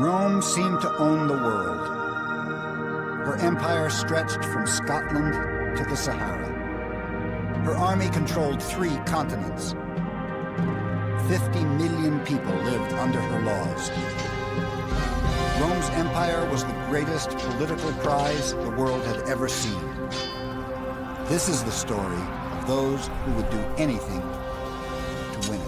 Rome seemed to own the world. Her empire stretched from Scotland to the Sahara. Her army controlled 3 continents. 50 million people lived under her laws. Rome's empire was the greatest political prize the world had ever seen. This is the story of those who would do anything to win it.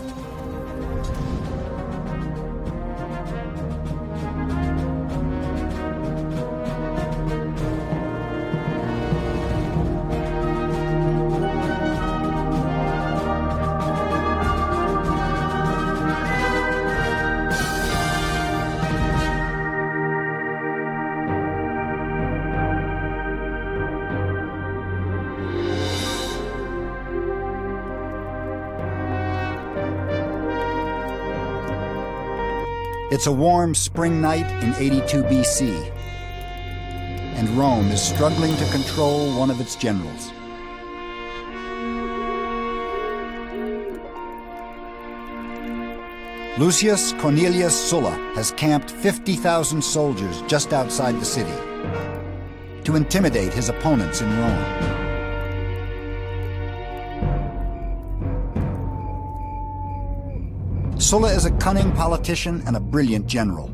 It's a warm spring night in 82 BC, and Rome is struggling to control one of its generals. Lucius Cornelius Sulla has camped 50,000 soldiers just outside the city to intimidate his opponents in Rome. Sulla is a cunning politician and a brilliant general.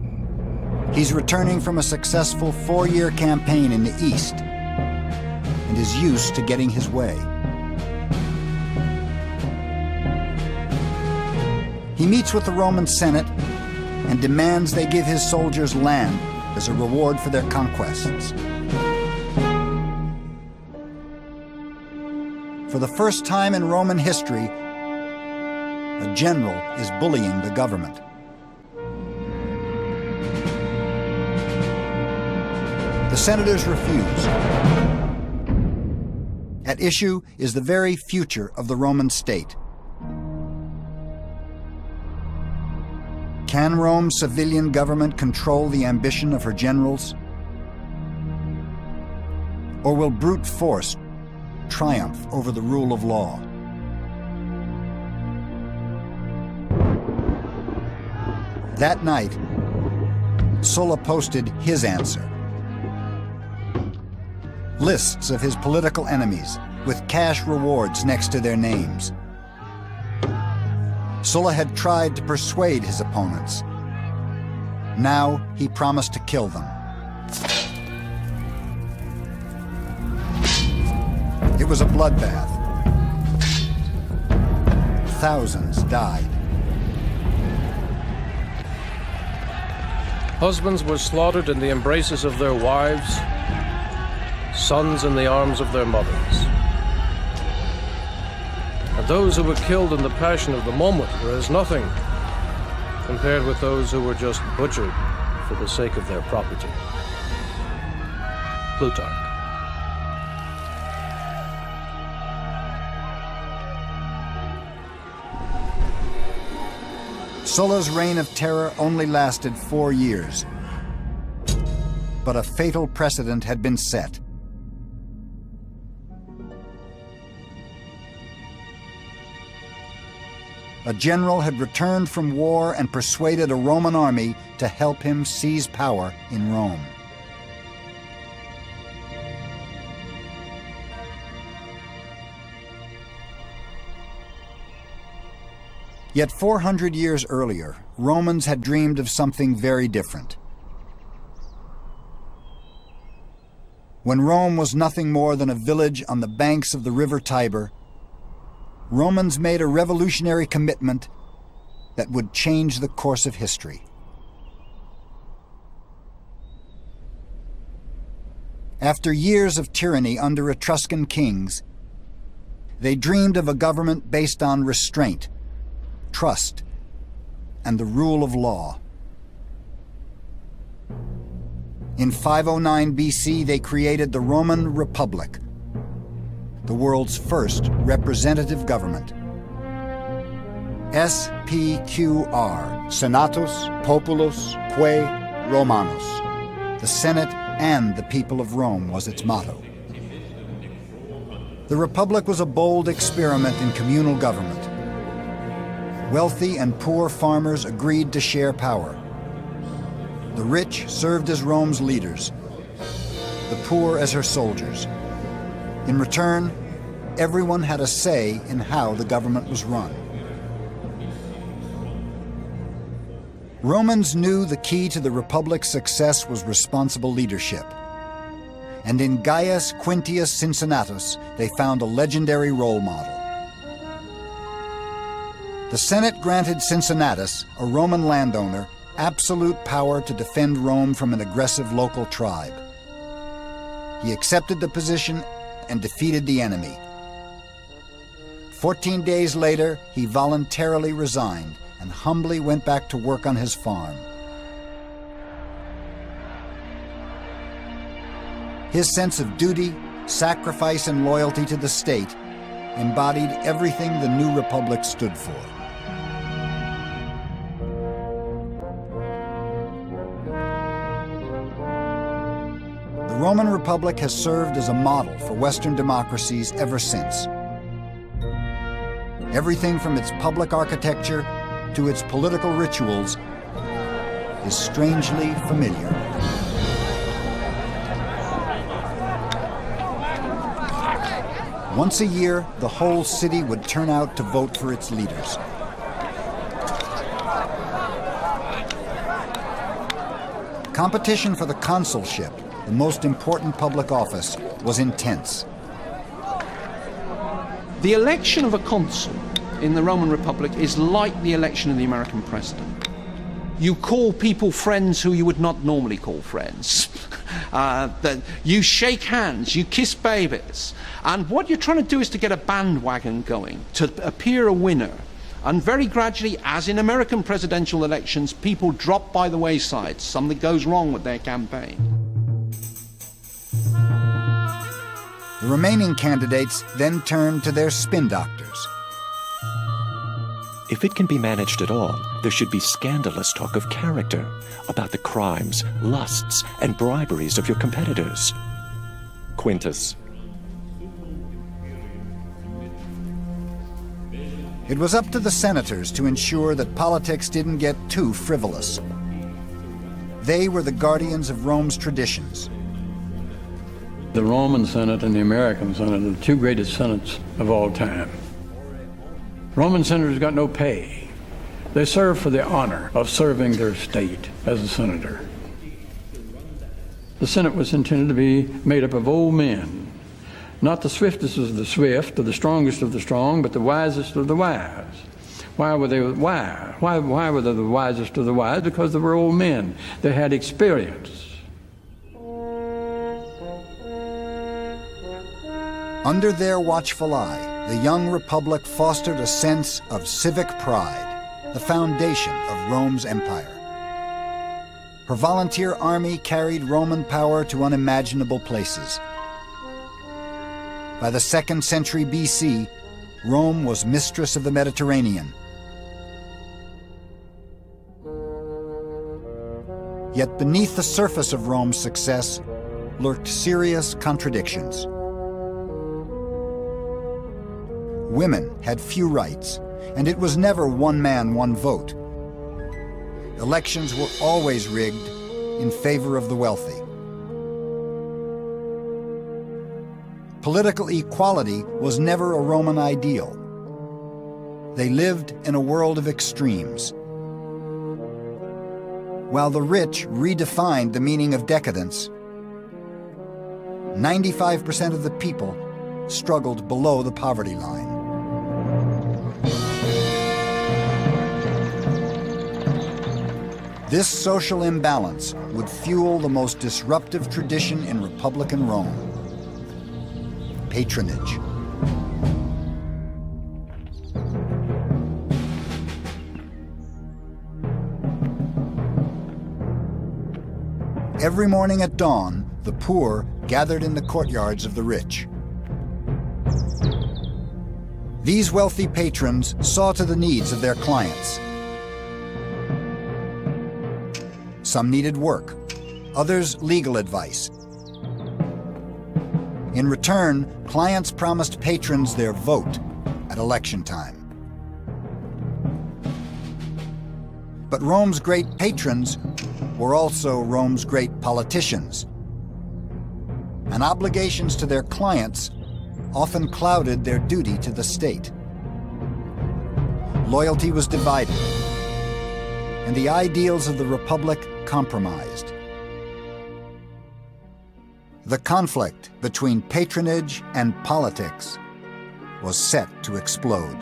He's returning from a successful 4-year campaign in the East and is used to getting his way. He meets with the Roman Senate and demands they give his soldiers land as a reward for their conquests. For the first time in Roman history, a general is bullying the government. The senators refuse. At issue is the very future of the Roman state. Can Rome's civilian government control the ambition of her generals? Or will brute force triumph over the rule of law? That night, Sulla posted his answer. Lists of his political enemies with cash rewards next to their names. Sulla had tried to persuade his opponents. Now he promised to kill them. It was a bloodbath. Thousands died. Husbands were slaughtered in the embraces of their wives, sons in the arms of their mothers. And those who were killed in the passion of the moment were as nothing compared with those who were just butchered for the sake of their property. Plutarch. Sulla's reign of terror only lasted 4 years, but a fatal precedent had been set. A general had returned from war and persuaded a Roman army to help him seize power in Rome. Yet 400 years earlier, Romans had dreamed of something very different. When Rome was nothing more than a village on the banks of the river Tiber, Romans made a revolutionary commitment that would change the course of history. After years of tyranny under Etruscan kings, they dreamed of a government based on restraint, trust, and the rule of law. In 509 BC, they created the Roman Republic, the world's first representative government. SPQR, Senatus Populus Quae Romanus. The Senate and the people of Rome was its motto. The Republic was a bold experiment in communal government. Wealthy and poor farmers agreed to share power. The rich served as Rome's leaders, the poor as her soldiers. In return, everyone had a say in how the government was run. Romans knew the key to the Republic's success was responsible leadership. And in Gaius Quintius Cincinnatus, they found a legendary role model. The Senate granted Cincinnatus, a Roman landowner, absolute power to defend Rome from an aggressive local tribe. He accepted the position and defeated the enemy. 14 days later, he voluntarily resigned and humbly went back to work on his farm. His sense of duty, sacrifice, and loyalty to the state embodied everything the new republic stood for. The Roman Republic has served as a model for Western democracies ever since. Everything from its public architecture to its political rituals is strangely familiar. Once a year, the whole city would turn out to vote for its leaders. Competition for the consulship, the most important public office, was intense. The election of a consul in the Roman Republic is like the election of the American president. You call people friends who you would not normally call friends. You shake hands, you kiss babies. And what you're trying to do is to get a bandwagon going, to appear a winner. And very gradually, as in American presidential elections, people drop by the wayside. Something goes wrong with their campaign. The remaining candidates then turned to their spin doctors. If it can be managed at all, there should be scandalous talk of character, about the crimes, lusts, and briberies of your competitors. Quintus. It was up to the senators to ensure that politics didn't get too frivolous. They were the guardians of Rome's traditions. The Roman Senate and the American Senate are the two greatest senates of all time. Roman senators got no pay. They served for the honor of serving their state as a senator. The Senate was intended to be made up of old men, not the swiftest of the swift or the strongest of the strong, but the wisest of the wise. Why were they wise? Why were they the wisest of the wise? Because they were old men. They had experience. Under their watchful eye, the young republic fostered a sense of civic pride, the foundation of Rome's empire. Her volunteer army carried Roman power to unimaginable places. By the 2nd century BC, Rome was mistress of the Mediterranean. Yet beneath the surface of Rome's success lurked serious contradictions. Women had few rights, and it was never one man, one vote. Elections were always rigged in favor of the wealthy. Political equality was never a Roman ideal. They lived in a world of extremes. While the rich redefined the meaning of decadence, 95% of the people struggled below the poverty line. This social imbalance would fuel the most disruptive tradition in Republican Rome: patronage. Every morning at dawn, the poor gathered in the courtyards of the rich. These wealthy patrons saw to the needs of their clients. Some needed work, others legal advice. In return, clients promised patrons their vote at election time. But Rome's great patrons were also Rome's great politicians. And obligations to their clients often clouded their duty to the state. Loyalty was divided, and the ideals of the Republic compromised. The conflict between patronage and politics was set to explode.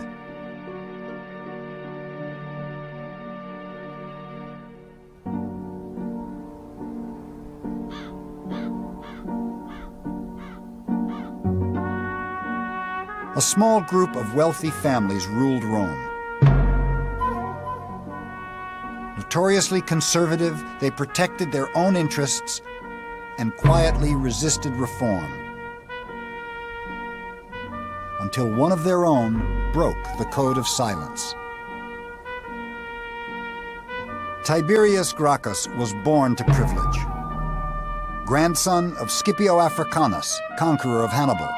A small group of wealthy families ruled Rome. Notoriously conservative, they protected their own interests and quietly resisted reform, until one of their own broke the code of silence. Tiberius Gracchus was born to privilege. Grandson of Scipio Africanus, conqueror of Hannibal,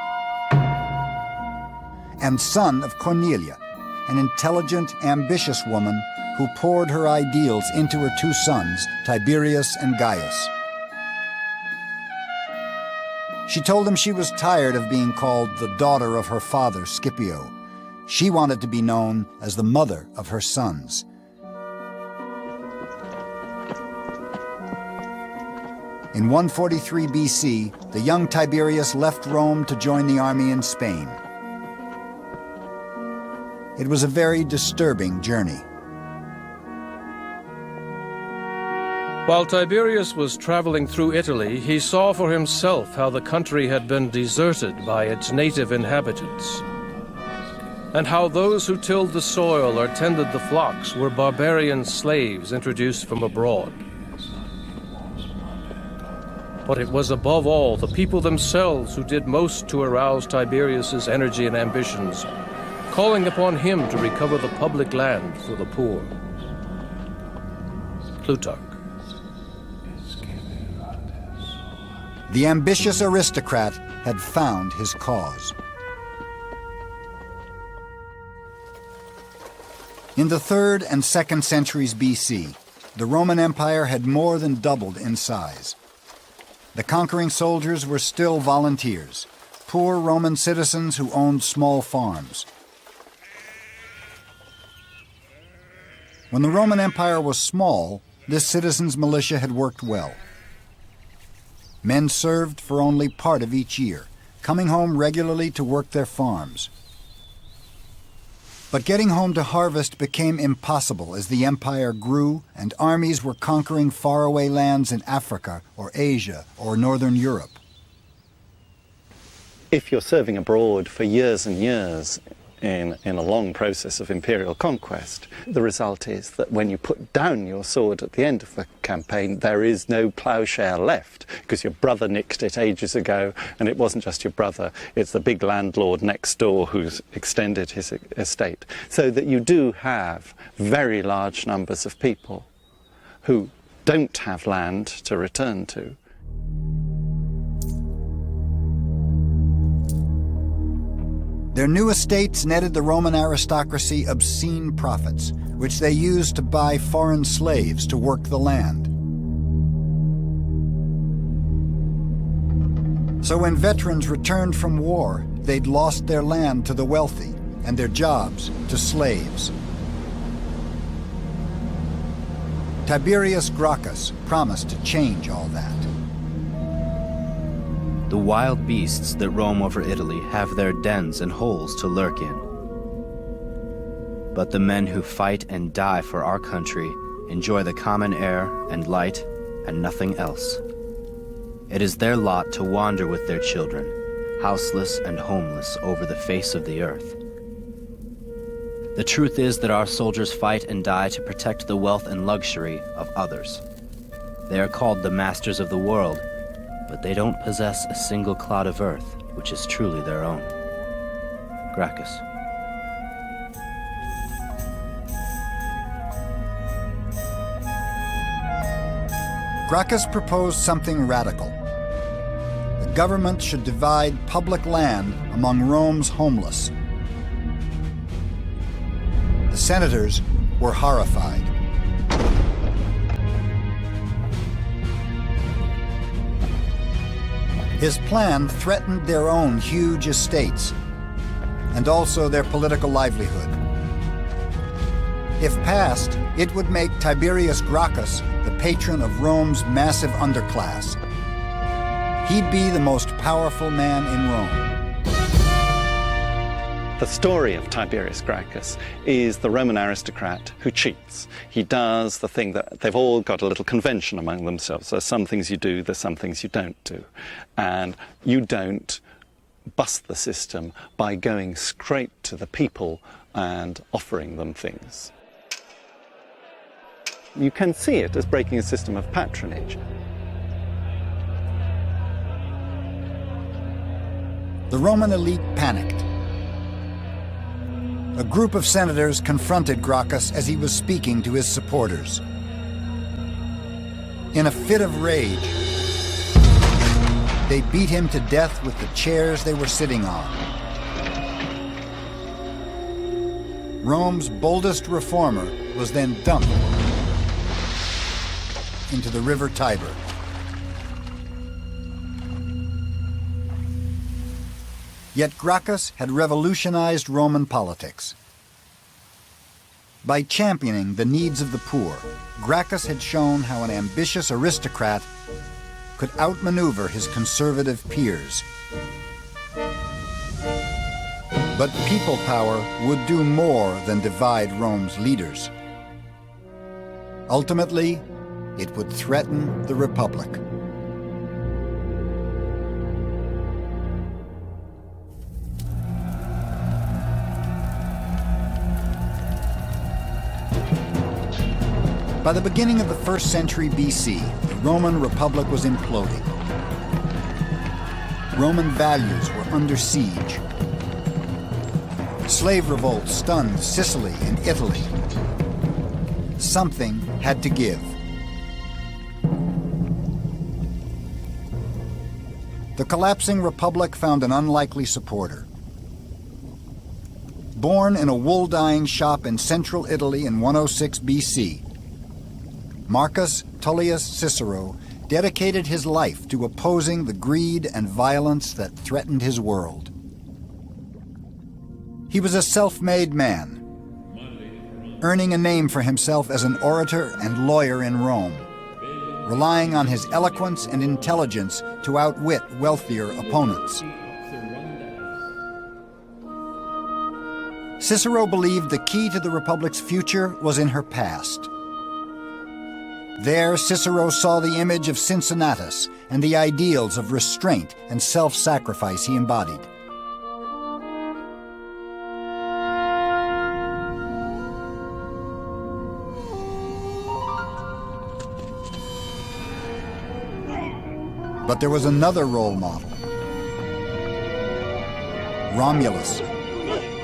and son of Cornelia, an intelligent, ambitious woman who poured her ideals into her two sons, Tiberius and Gaius. She told him she was tired of being called the daughter of her father, Scipio. She wanted to be known as the mother of her sons. In 143 BC, the young Tiberius left Rome to join the army in Spain. It was a very disturbing journey. While Tiberius was traveling through Italy, he saw for himself how the country had been deserted by its native inhabitants, and how those who tilled the soil or tended the flocks were barbarian slaves introduced from abroad. But it was above all the people themselves who did most to arouse Tiberius's energy and ambitions, calling upon him to recover the public land for the poor. Plutarch. The ambitious aristocrat had found his cause. In the 3rd and 2nd centuries BC, the Roman Empire had more than doubled in size. The conquering soldiers were still volunteers, poor Roman citizens who owned small farms. When the Roman Empire was small, this citizens' militia had worked well. Men served for only part of each year, coming home regularly to work their farms. But getting home to harvest became impossible as the empire grew and armies were conquering faraway lands in Africa or Asia or Northern Europe. If you're serving abroad for years and years in a long process of imperial conquest, the result is that when you put down your sword at the end of the campaign, there is no ploughshare left, because your brother nicked it ages ago, and it wasn't just your brother, it's the big landlord next door who's extended his estate. So that you do have very large numbers of people who don't have land to return to. Their new estates netted the Roman aristocracy obscene profits, which they used to buy foreign slaves to work the land. So when veterans returned from war, they'd lost their land to the wealthy and their jobs to slaves. Tiberius Gracchus promised to change all that. The wild beasts that roam over Italy have their dens and holes to lurk in. But the men who fight and die for our country enjoy the common air and light and nothing else. It is their lot to wander with their children, houseless and homeless over the face of the earth. The truth is that our soldiers fight and die to protect the wealth and luxury of others. They are called the masters of the world, but they don't possess a single clod of earth which is truly their own. Gracchus. Gracchus proposed something radical. The government should divide public land among Rome's homeless. The senators were horrified. His plan threatened their own huge estates and also their political livelihood. If passed, it would make Tiberius Gracchus the patron of Rome's massive underclass. He'd be the most powerful man in Rome. The story of Tiberius Gracchus is the Roman aristocrat who cheats. He does the thing that they've all got a little convention among themselves. There's some things you do, there's some things you don't do. And you don't bust the system by going straight to the people and offering them things. You can see it as breaking a system of patronage. The Roman elite panicked. A group of senators confronted Gracchus as he was speaking to his supporters. In a fit of rage, they beat him to death with the chairs they were sitting on. Rome's boldest reformer was then dumped into the river Tiber. Yet Gracchus had revolutionized Roman politics. By championing the needs of the poor, Gracchus had shown how an ambitious aristocrat could outmaneuver his conservative peers. But people power would do more than divide Rome's leaders. Ultimately, it would threaten the Republic. By the beginning of the 1st century BC, the Roman Republic was imploding. Roman values were under siege. Slave revolts stunned Sicily and Italy. Something had to give. The collapsing republic found an unlikely supporter. Born in a wool-dyeing shop in central Italy in 106 BC, Marcus Tullius Cicero dedicated his life to opposing the greed and violence that threatened his world. He was a self-made man, earning a name for himself as an orator and lawyer in Rome, relying on his eloquence and intelligence to outwit wealthier opponents. Cicero believed the key to the Republic's future was in her past. There, Cicero saw the image of Cincinnatus and the ideals of restraint and self-sacrifice he embodied. But there was another role model. Romulus,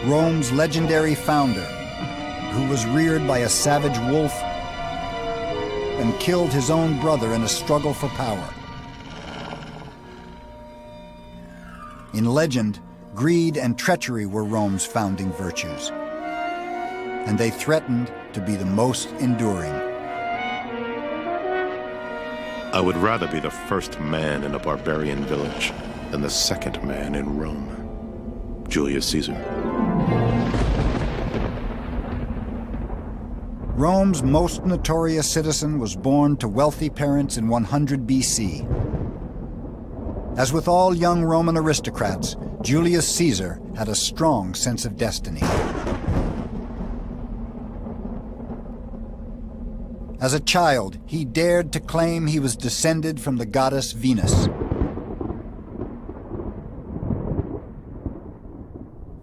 Rome's legendary founder, who was reared by a savage wolf and killed his own brother in a struggle for power. In legend, greed and treachery were Rome's founding virtues, and they threatened to be the most enduring. I would rather be the first man in a barbarian village than the second man in Rome. Julius Caesar. Rome's most notorious citizen was born to wealthy parents in 100 BC. As with all young Roman aristocrats, Julius Caesar had a strong sense of destiny. As a child, he dared to claim he was descended from the goddess Venus.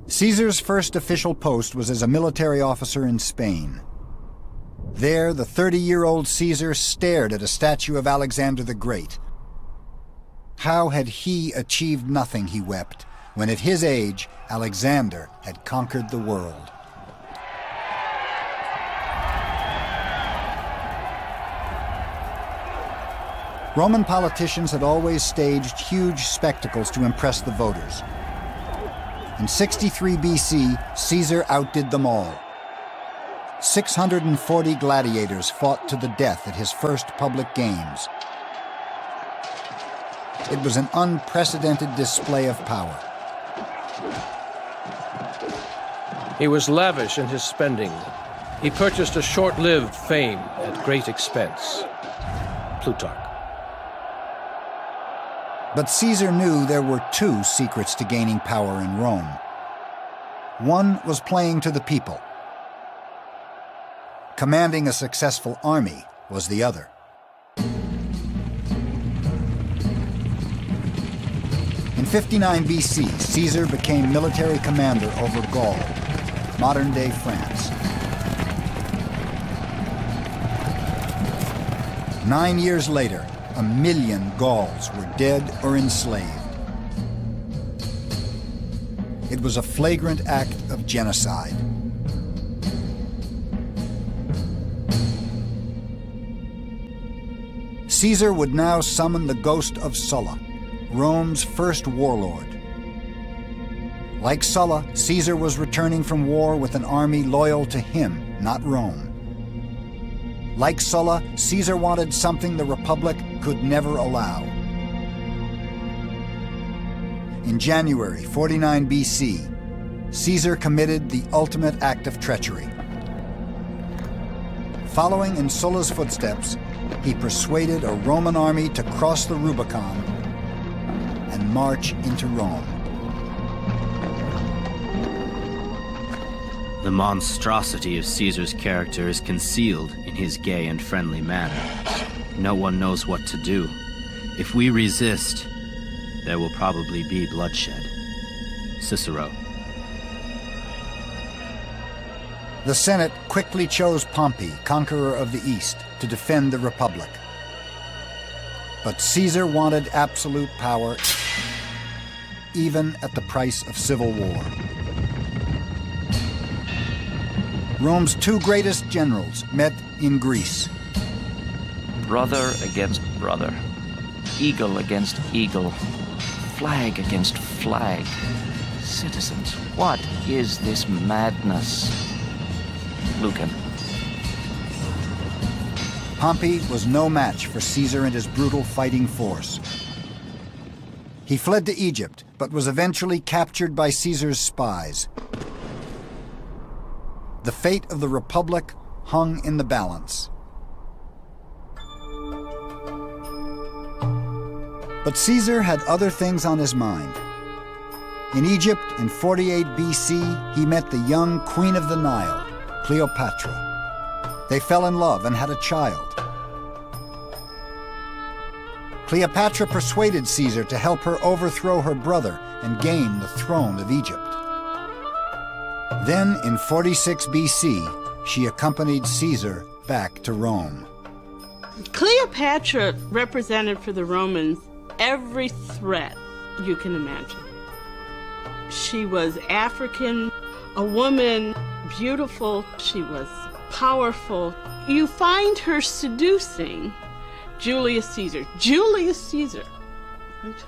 Caesar's first official post was as a military officer in Spain. There, the 30-year-old Caesar stared at a statue of Alexander the Great. How had he achieved nothing, he wept, when at his age, Alexander had conquered the world? Roman politicians had always staged huge spectacles to impress the voters. In 63 BC, Caesar outdid them all. 640 gladiators fought to the death at his first public games. It was an unprecedented display of power. He was lavish in his spending. He purchased a short-lived fame at great expense. Plutarch. But Caesar knew there were two secrets to gaining power in Rome. One was playing to the people. Commanding a successful army was the other. In 59 BC, Caesar became military commander over Gaul, modern-day France. 9 years later, 1 million Gauls were dead or enslaved. It was a flagrant act of genocide. Caesar would now summon the ghost of Sulla, Rome's first warlord. Like Sulla, Caesar was returning from war with an army loyal to him, not Rome. Like Sulla, Caesar wanted something the Republic could never allow. In January 49 BC, Caesar committed the ultimate act of treachery. Following in Sulla's footsteps, he persuaded a Roman army to cross the Rubicon and march into Rome. The monstrosity of Caesar's character is concealed in his gay and friendly manner. No one knows what to do. If we resist, there will probably be bloodshed. Cicero. The Senate quickly chose Pompey, conqueror of the East, to defend the Republic. But Caesar wanted absolute power, even at the price of civil war. Rome's two greatest generals met in Greece. Brother against brother, eagle against eagle, flag against flag. Citizens, what is this madness? Lucan. Pompey was no match for Caesar and his brutal fighting force. He fled to Egypt, but was eventually captured by Caesar's spies. The fate of the Republic hung in the balance. But Caesar had other things on his mind. In Egypt, in 48 BC, he met the young Queen of the Nile, Cleopatra. They fell in love and had a child. Cleopatra persuaded Caesar to help her overthrow her brother and gain the throne of Egypt. Then, in 46 BC, she accompanied Caesar back to Rome. Cleopatra represented for the Romans every threat you can imagine. She was African, a woman, beautiful, she was powerful. You find her seducing Julius Caesar. Julius Caesar,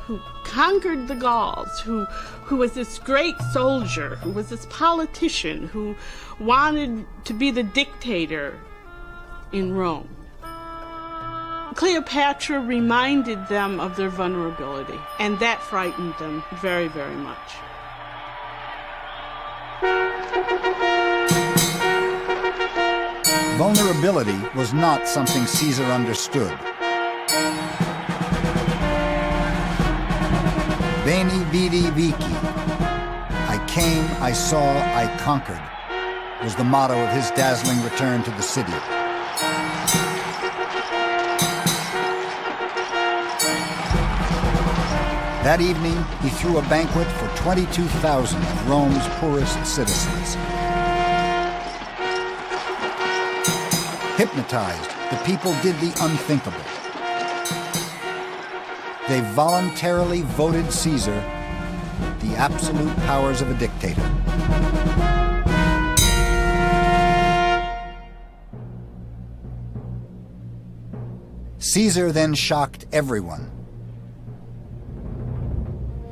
who conquered the Gauls, who was this great soldier, who was this politician, who wanted to be the dictator in Rome. Cleopatra reminded them of their vulnerability, and that frightened them very, very much. Vulnerability was not something Caesar understood. Veni, vidi, vici. I came, I saw, I conquered, was the motto of his dazzling return to the city. That evening, he threw a banquet for 22,000 of Rome's poorest citizens. Hypnotized, the people did the unthinkable. They voluntarily voted Caesar the absolute powers of a dictator. Caesar then shocked everyone.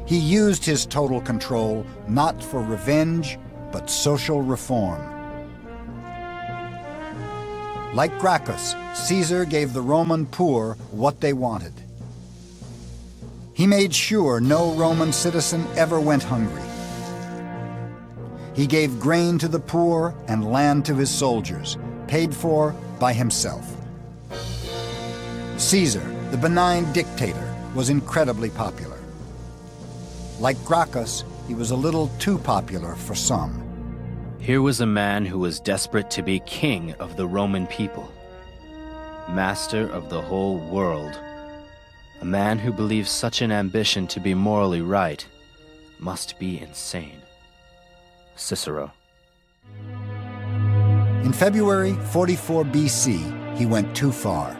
He used his total control not for revenge, but social reform. Like Gracchus, Caesar gave the Roman poor what they wanted. He made sure no Roman citizen ever went hungry. He gave grain to the poor and land to his soldiers, paid for by himself. Caesar, the benign dictator, was incredibly popular. Like Gracchus, he was a little too popular for some. Here was a man who was desperate to be king of the Roman people, master of the whole world. A man who believes such an ambition to be morally right must be insane. Cicero. In February 44 BC, he went too far.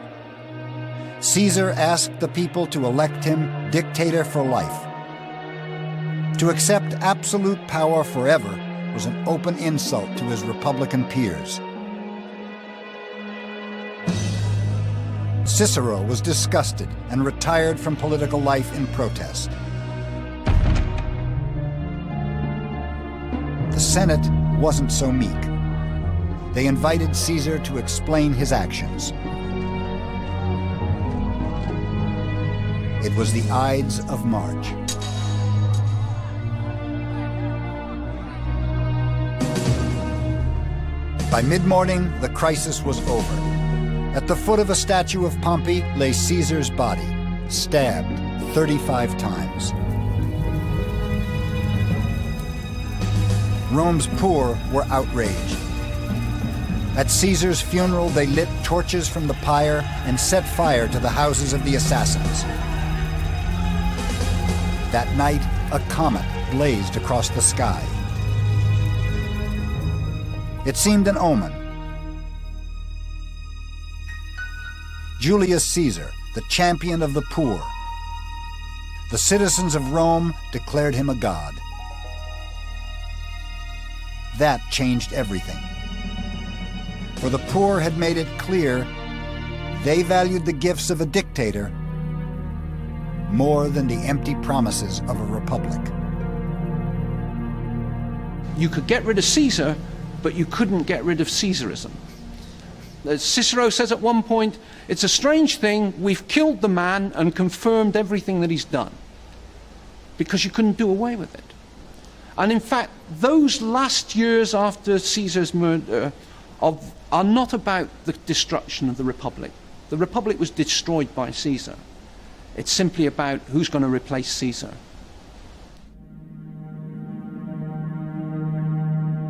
Caesar asked the people to elect him dictator for life. To accept absolute power forever was an open insult to his Republican peers. Cicero was disgusted and retired from political life in protest. The Senate wasn't so meek. They invited Caesar to explain his actions. It was the Ides of March. By mid-morning, the crisis was over. At the foot of a statue of Pompey lay Caesar's body, stabbed 35 times. Rome's poor were outraged. At Caesar's funeral, they lit torches from the pyre and set fire to the houses of the assassins. That night, a comet blazed across the sky. It seemed an omen. Julius Caesar, the champion of the poor. The citizens of Rome declared him a god. That changed everything. For the poor had made it clear they valued the gifts of a dictator more than the empty promises of a republic. You could get rid of Caesar, but you couldn't get rid of Caesarism. As Cicero says at one point, it's a strange thing, we've killed the man and confirmed everything that he's done, because you couldn't do away with it. And in fact, those last years after Caesar's murder are not about the destruction of the Republic. The Republic was destroyed by Caesar. It's simply about who's going to replace Caesar.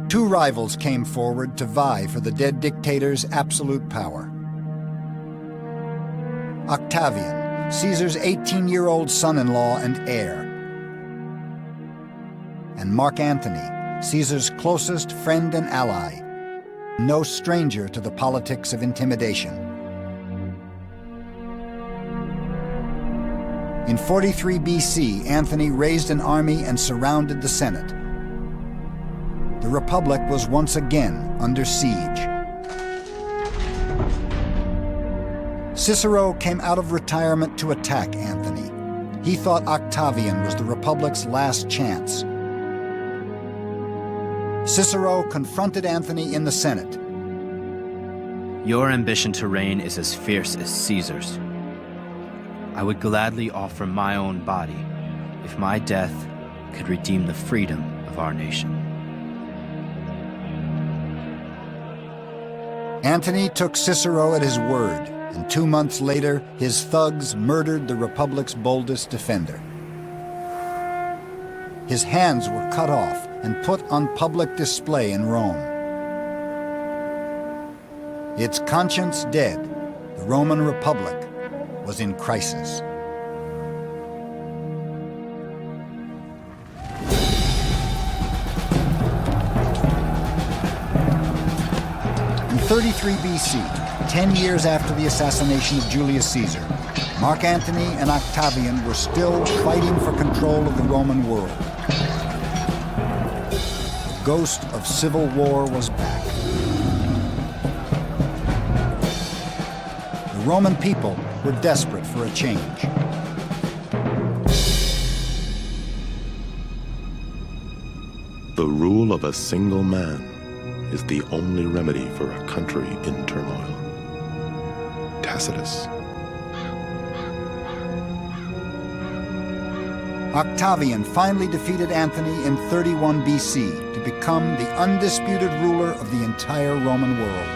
Two rivals came forward to vie for the dead dictator's absolute power. Octavian, Caesar's 18-year-old son-in-law and heir, and Mark Antony, Caesar's closest friend and ally, no stranger to the politics of intimidation. In 43 BC, Antony raised an army and surrounded the Senate. The Republic was once again under siege. Cicero came out of retirement to attack Antony. He thought Octavian was the Republic's last chance. Cicero confronted Antony in the Senate. Your ambition to reign is as fierce as Caesar's. I would gladly offer my own body if my death could redeem the freedom of our nation. Antony took Cicero at his word, and 2 months later, his thugs murdered the Republic's boldest defender. His hands were cut off and put on public display in Rome. Its conscience dead, the Roman Republic was in crisis. In 33 BC, 10 years after the assassination of Julius Caesar, Mark Antony and Octavian were still fighting for control of the Roman world. The ghost of civil war was back. The Roman people were desperate for a change. The rule of a single man is the only remedy for a country in turmoil. Tacitus. Octavian finally defeated Anthony in 31 BC to become the undisputed ruler of the entire Roman world.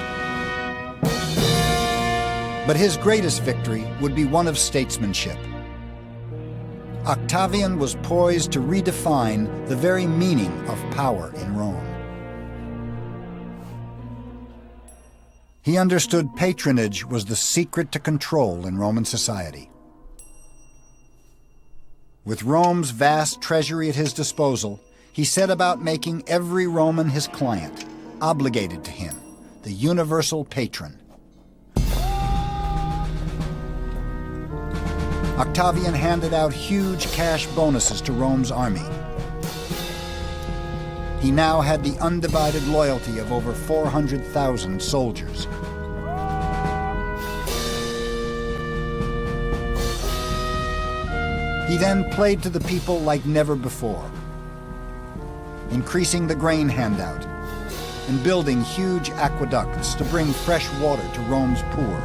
But his greatest victory would be one of statesmanship. Octavian was poised to redefine the very meaning of power in Rome. He understood patronage was the secret to control in Roman society. With Rome's vast treasury at his disposal, he set about making every Roman his client, obligated to him, the universal patron. Octavian handed out huge cash bonuses to Rome's army. He now had the undivided loyalty of over 400,000 soldiers. He then played to the people like never before, increasing the grain handout and building huge aqueducts to bring fresh water to Rome's poor.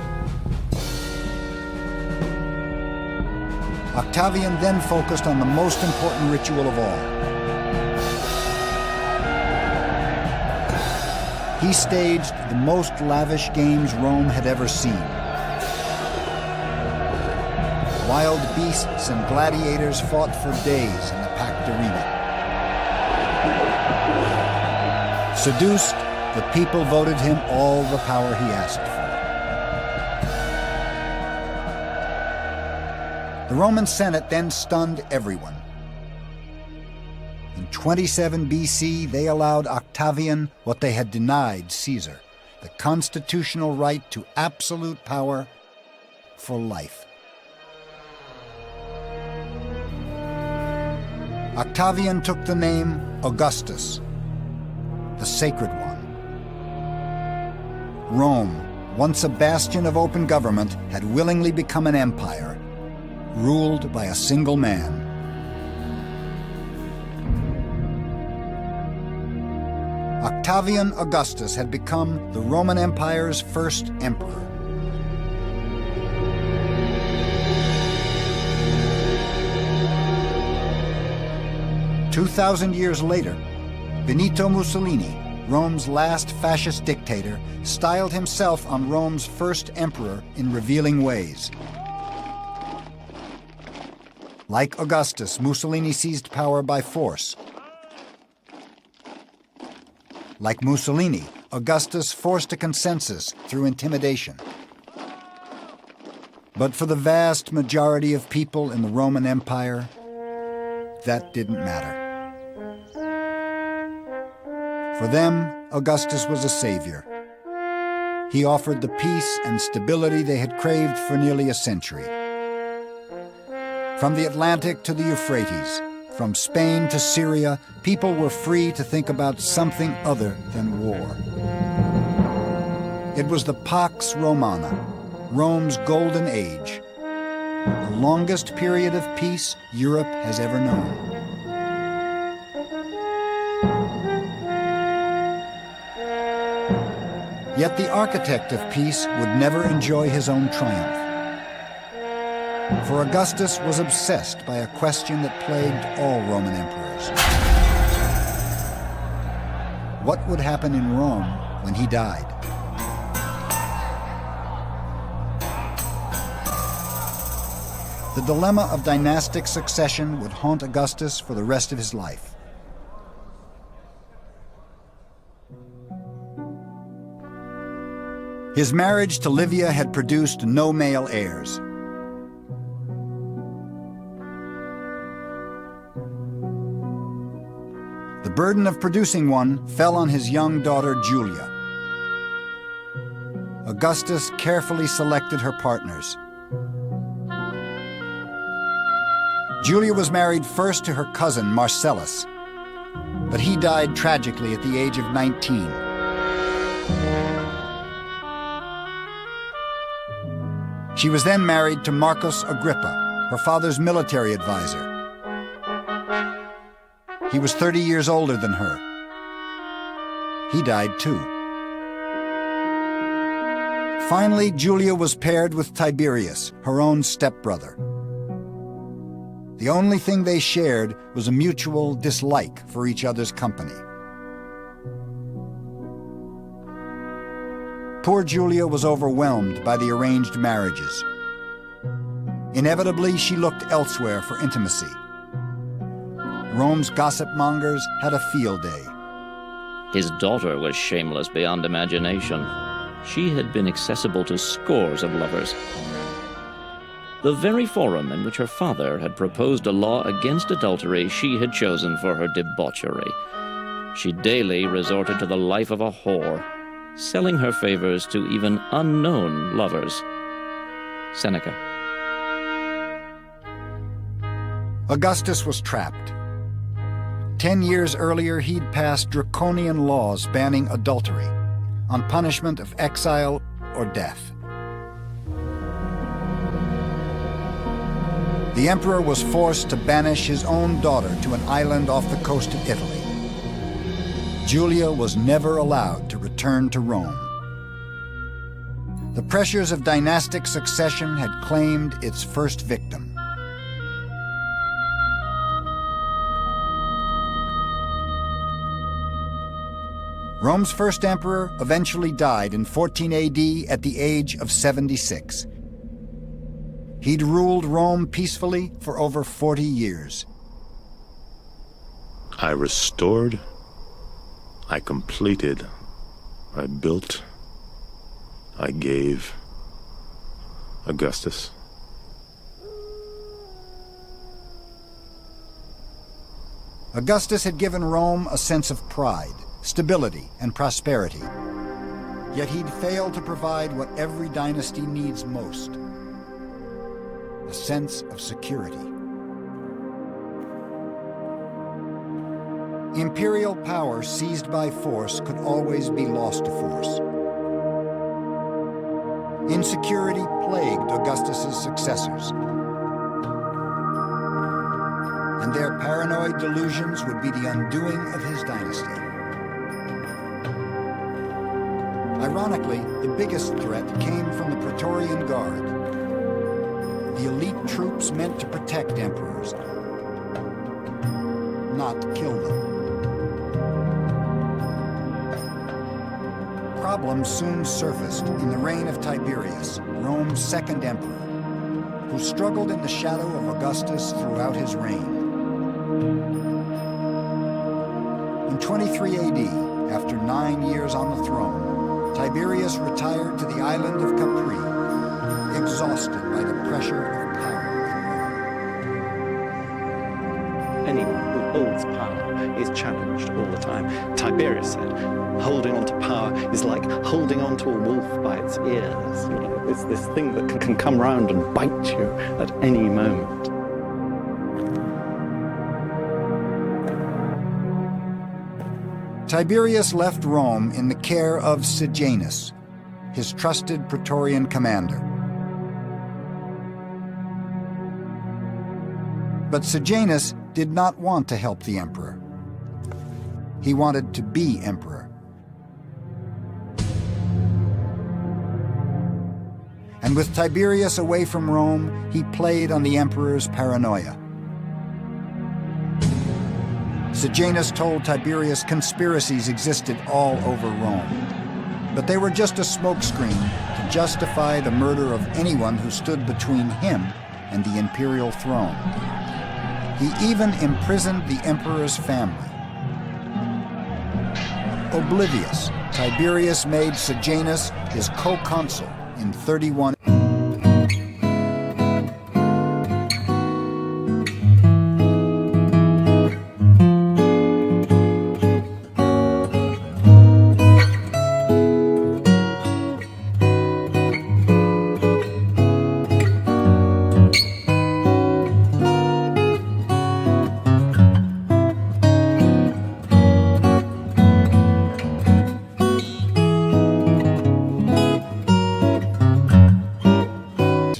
Octavian then focused on the most important ritual of all. He staged the most lavish games Rome had ever seen. Wild beasts and gladiators fought for days in the packed arena. Seduced, the people voted him all the power he asked for. The Roman Senate then stunned everyone. In 27 BC, they allowed Octavian what they had denied Caesar, the constitutional right to absolute power for life. Octavian took the name Augustus, the sacred one. Rome, once a bastion of open government, had willingly become an empire, ruled by a single man. Octavian Augustus had become the Roman Empire's first emperor. "2,000 years later, Benito Mussolini, Rome's last fascist dictator, styled himself on Rome's first emperor in revealing ways. Like Augustus, Mussolini seized power by force. Like Mussolini, Augustus forced a consensus through intimidation. But for the vast majority of people in the Roman Empire, that didn't matter. For them, Augustus was a savior. He offered the peace and stability they had craved for nearly a century. From the Atlantic to the Euphrates, from Spain to Syria, people were free to think about something other than war. It was the Pax Romana, Rome's golden age, the longest period of peace Europe has ever known. Yet the architect of peace would never enjoy his own triumph. For Augustus was obsessed by a question that plagued all Roman emperors. What would happen in Rome when he died? The dilemma of dynastic succession would haunt Augustus for the rest of his life. His marriage to Livia had produced no male heirs. The burden of producing one fell on his young daughter, Julia. Augustus carefully selected her partners. Julia was married first to her cousin, Marcellus, but he died tragically at the age of 19. She was then married to Marcus Agrippa, her father's military advisor. He was 30 years older than her. He died too. Finally, Julia was paired with Tiberius, her own stepbrother. The only thing they shared was a mutual dislike for each other's company. Poor Julia was overwhelmed by the arranged marriages. Inevitably, she looked elsewhere for intimacy. Rome's gossip mongers had a field day. His daughter was shameless beyond imagination. She had been accessible to scores of lovers. The very forum in which her father had proposed a law against adultery she had chosen for her debauchery. She daily resorted to the life of a whore, selling her favors to even unknown lovers. Seneca. Augustus was trapped. 10 years earlier, he'd passed draconian laws banning adultery, on punishment of exile or death. The emperor was forced to banish his own daughter to an island off the coast of Italy. Julia was never allowed to return to Rome. The pressures of dynastic succession had claimed its first victim. Rome's first emperor eventually died in 14 AD at the age of 76. He'd ruled Rome peacefully for over 40 years. I restored, I completed, I built, I gave. Augustus. Augustus had given Rome a sense of pride, stability, and prosperity. Yet he'd failed to provide what every dynasty needs most: a sense of security. Imperial power seized by force could always be lost to force. Insecurity plagued Augustus's successors, and their paranoid delusions would be the undoing of his dynasty. Ironically, the biggest threat came from the Praetorian Guard, the elite troops meant to protect emperors, not kill them. Problems soon surfaced in the reign of Tiberius, Rome's second emperor, who struggled in the shadow of Augustus throughout his reign. In 23 AD, after 9 years on the throne, Tiberius retired to the island of Capri, exhausted by the pressure of power in Rome. Anyone who holds power is challenged all the time. Tiberius said, holding on to power is like holding on to a wolf by its ears. You know, it's this thing that can come round and bite you at any moment. Tiberius left Rome in the care of Sejanus, his trusted Praetorian commander. But Sejanus did not want to help the emperor. He wanted to be emperor. And with Tiberius away from Rome, he played on the emperor's paranoia. Sejanus told Tiberius conspiracies existed all over Rome, but they were just a smokescreen to justify the murder of anyone who stood between him and the imperial throne. He even imprisoned the emperor's family. Oblivious, Tiberius made Sejanus his co-consul in 31.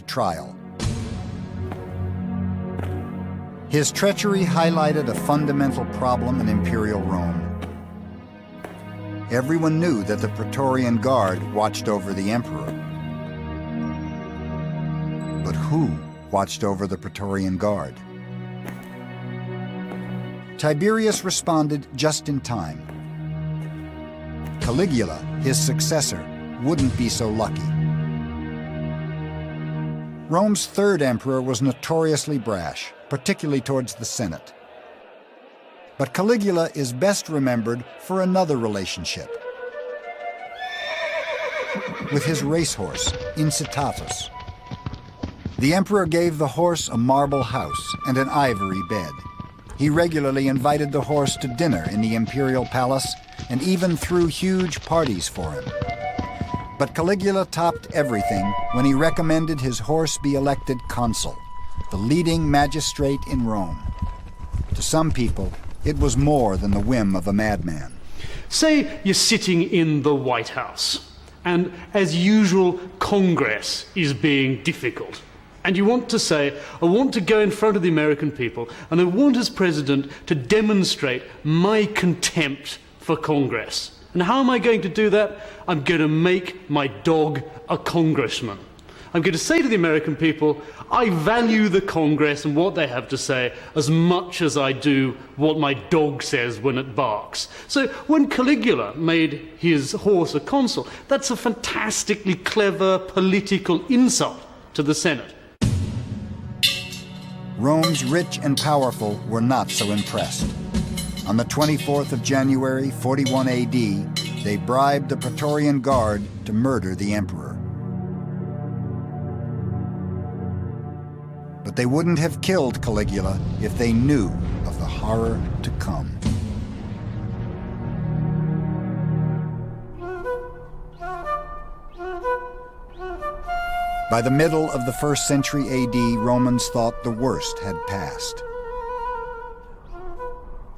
Trial. His treachery highlighted a fundamental problem in imperial Rome. Everyone knew that the Praetorian Guard watched over the emperor. But who watched over the Praetorian Guard? Tiberius responded just in time. Caligula, his successor, wouldn't be so lucky. Rome's third emperor was notoriously brash, particularly towards the Senate. But Caligula is best remembered for another relationship. With his racehorse, Incitatus. The emperor gave the horse a marble house and an ivory bed. He regularly invited the horse to dinner in the imperial palace and even threw huge parties for him. But Caligula topped everything when he recommended his horse be elected consul, the leading magistrate in Rome. To some people, it was more than the whim of a madman. Say you're sitting in the White House, and as usual, Congress is being difficult. And you want to say, I want to go in front of the American people, and I want as president to demonstrate my contempt for Congress. And how am I going to do that? I'm going to make my dog a congressman. I'm going to say to the American people, I value the Congress and what they have to say as much as I do what my dog says when it barks. So when Caligula made his horse a consul, that's a fantastically clever political insult to the Senate. Rome's rich and powerful were not so impressed. On the 24th of January, 41 AD, they bribed the Praetorian Guard to murder the emperor. But they wouldn't have killed Caligula if they knew of the horror to come. By the middle of the 1st century AD, Romans thought the worst had passed.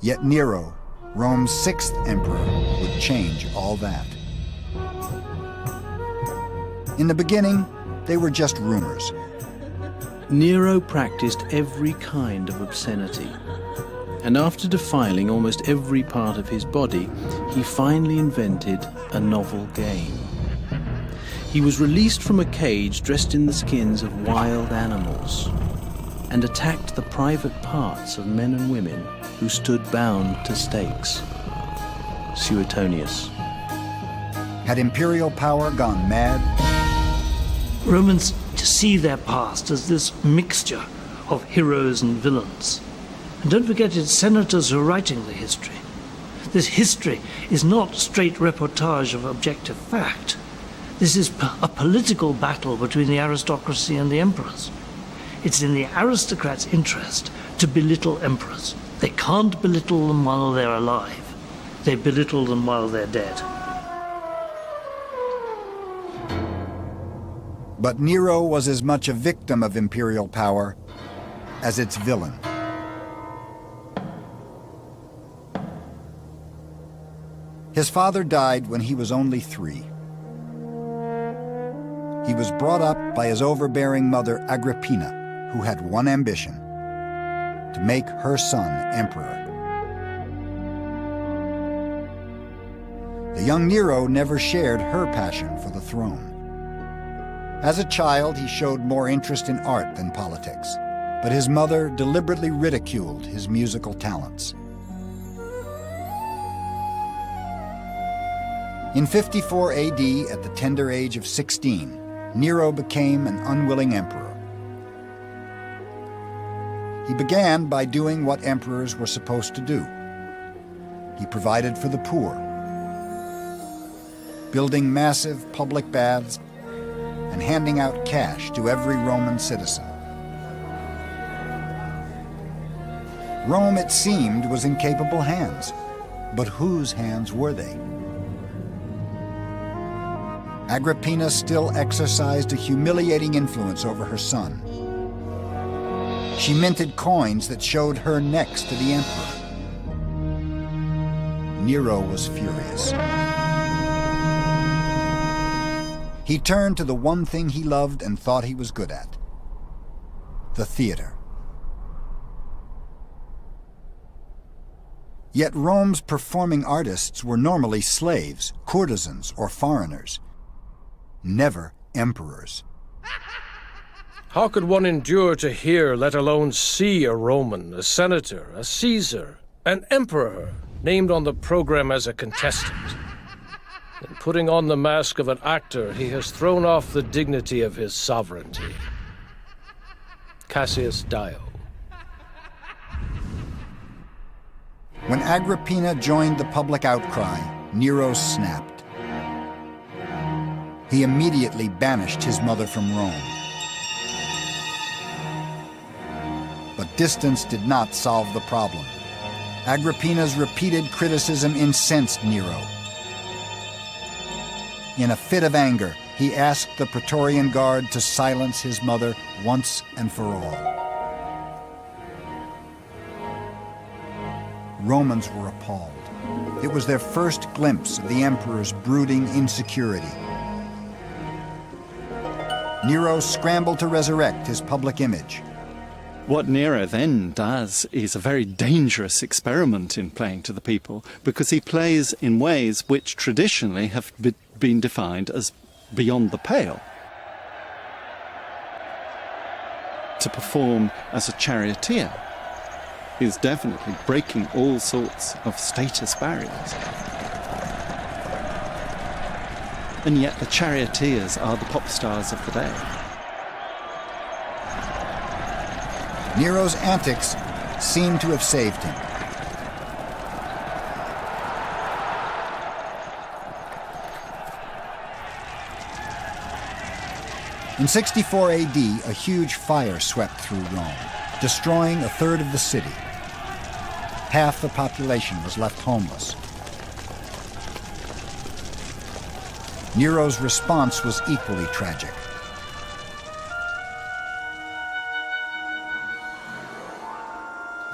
Yet Nero, Rome's 6th emperor, would change all that. In the beginning, they were just rumors. Nero practiced every kind of obscenity, and after defiling almost every part of his body, he finally invented a novel game. He was released from a cage dressed in the skins of wild animals, and attacked the private parts of men and women who stood bound to stakes. Suetonius. Had imperial power gone mad? Romans see their past as this mixture of heroes and villains. And don't forget, it's senators who are writing the history. This history is not straight reportage of objective fact. This is a political battle between the aristocracy and the emperors. It's in the aristocrats' interest to belittle emperors. They can't belittle them while they're alive. They belittle them while they're dead. But Nero was as much a victim of imperial power as its villain. His father died when he was only 3. He was brought up by his overbearing mother Agrippina, who had one ambition: to make her son emperor. The young Nero never shared her passion for the throne. As a child, he showed more interest in art than politics, but his mother deliberately ridiculed his musical talents. In 54 AD, at the tender age of 16, Nero became an unwilling emperor. He began by doing what emperors were supposed to do. He provided for the poor, building massive public baths and handing out cash to every Roman citizen. Rome, it seemed, was in capable hands, but whose hands were they? Agrippina still exercised a humiliating influence over her son. She minted coins that showed her next to the emperor. Nero was furious. He turned to the one thing he loved and thought he was good at: the theater. Yet Rome's performing artists were normally slaves, courtesans, or foreigners, never emperors. How could one endure to hear, let alone see, a Roman, a senator, a Caesar, An emperor named on the program as a contestant. In putting on the mask of an actor, he has thrown off the dignity of his sovereignty. Cassius Dio. When Agrippina joined the public outcry, Nero snapped. He immediately banished his mother from Rome. But distance did not solve the problem. Agrippina's repeated criticism incensed Nero. In a fit of anger, he asked the Praetorian Guard to silence his mother once and for all. Romans were appalled. It was their first glimpse of the emperor's brooding insecurity. Nero scrambled to resurrect his public image. What Nero then does is a very dangerous experiment in playing to the people, because he plays in ways which traditionally have been defined as beyond the pale. To perform as a charioteer is definitely breaking all sorts of status barriers. And yet the charioteers are the pop stars of the day. Nero's antics seem to have saved him. In 64 AD, a huge fire swept through Rome, destroying a third of the city. Half the population was left homeless. Nero's response was equally tragic.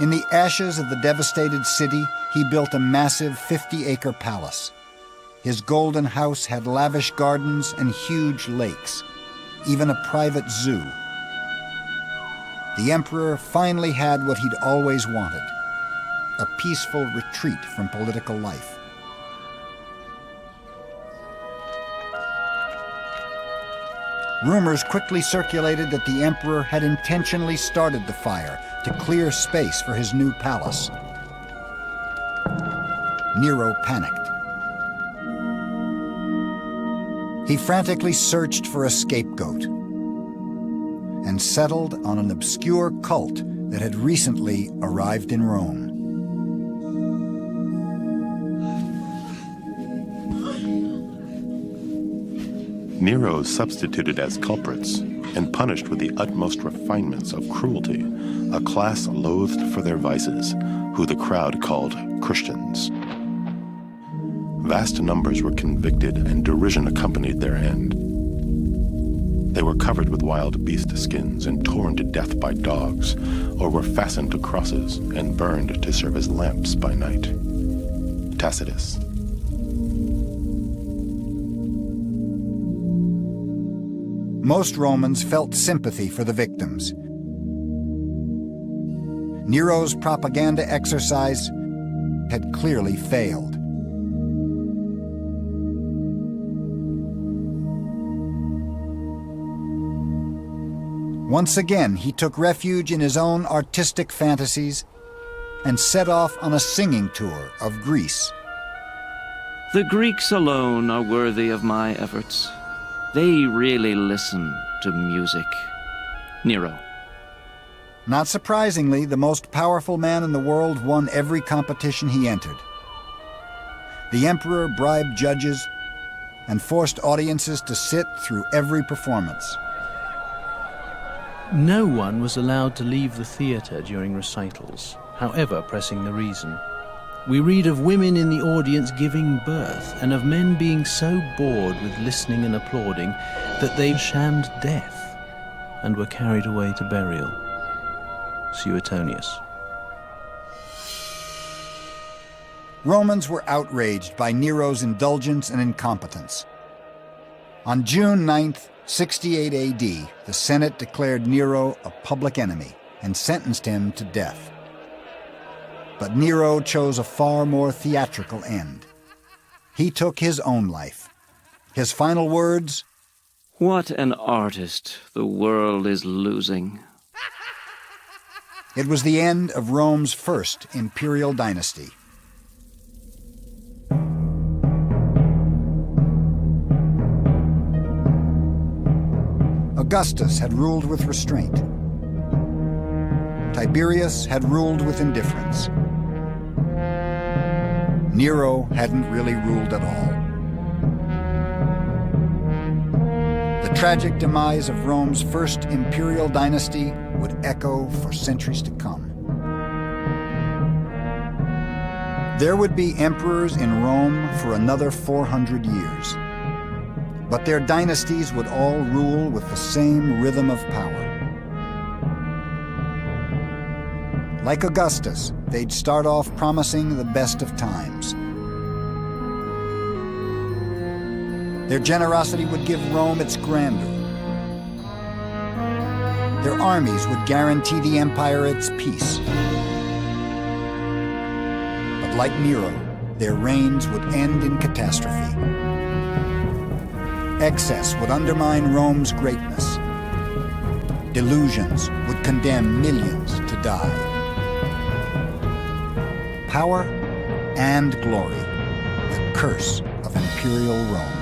In the ashes of the devastated city, he built a massive 50-acre palace. His golden house had lavish gardens and huge lakes, even a private zoo. The emperor finally had what he'd always wanted, a peaceful retreat from political life. Rumors quickly circulated that the emperor had intentionally started the fire to clear space for his new palace. Nero panicked. He frantically searched for a scapegoat and settled on an obscure cult that had recently arrived in Rome. Nero substituted as culprits and punished with the utmost refinements of cruelty a class loathed for their vices, who the crowd called Christians. Vast numbers were convicted, and derision accompanied their end. They were covered with wild beast skins and torn to death by dogs, or were fastened to crosses and burned to serve as lamps by night. Tacitus. Most Romans felt sympathy for the victims. Nero's propaganda exercise had clearly failed. Once again, he took refuge in his own artistic fantasies and set off on a singing tour of Greece. The Greeks alone are worthy of my efforts. They really listen to music. Nero. Not surprisingly, the most powerful man in the world won every competition he entered. The emperor bribed judges and forced audiences to sit through every performance. No one was allowed to leave the theatre during recitals, however pressing the reason. We read of women in the audience giving birth, and of men being so bored with listening and applauding that they shammed death and were carried away to burial. Suetonius. Romans were outraged by Nero's indulgence and incompetence. On June 9th, 68 AD, the Senate declared Nero a public enemy and sentenced him to death. But Nero chose a far more theatrical end. He took his own life. His final words, "What an artist the world is losing." It was the end of Rome's first imperial dynasty. Augustus had ruled with restraint. Tiberius had ruled with indifference. Nero hadn't really ruled at all. The tragic demise of Rome's first imperial dynasty would echo for centuries to come. There would be emperors in Rome for another 400 years, but their dynasties would all rule with the same rhythm of power. Like Augustus, they'd start off promising the best of times. Their generosity would give Rome its grandeur. Their armies would guarantee the empire its peace. But like Nero, their reigns would end in catastrophe. Excess would undermine Rome's greatness. Delusions would condemn millions to die. Power and glory, the curse of imperial Rome.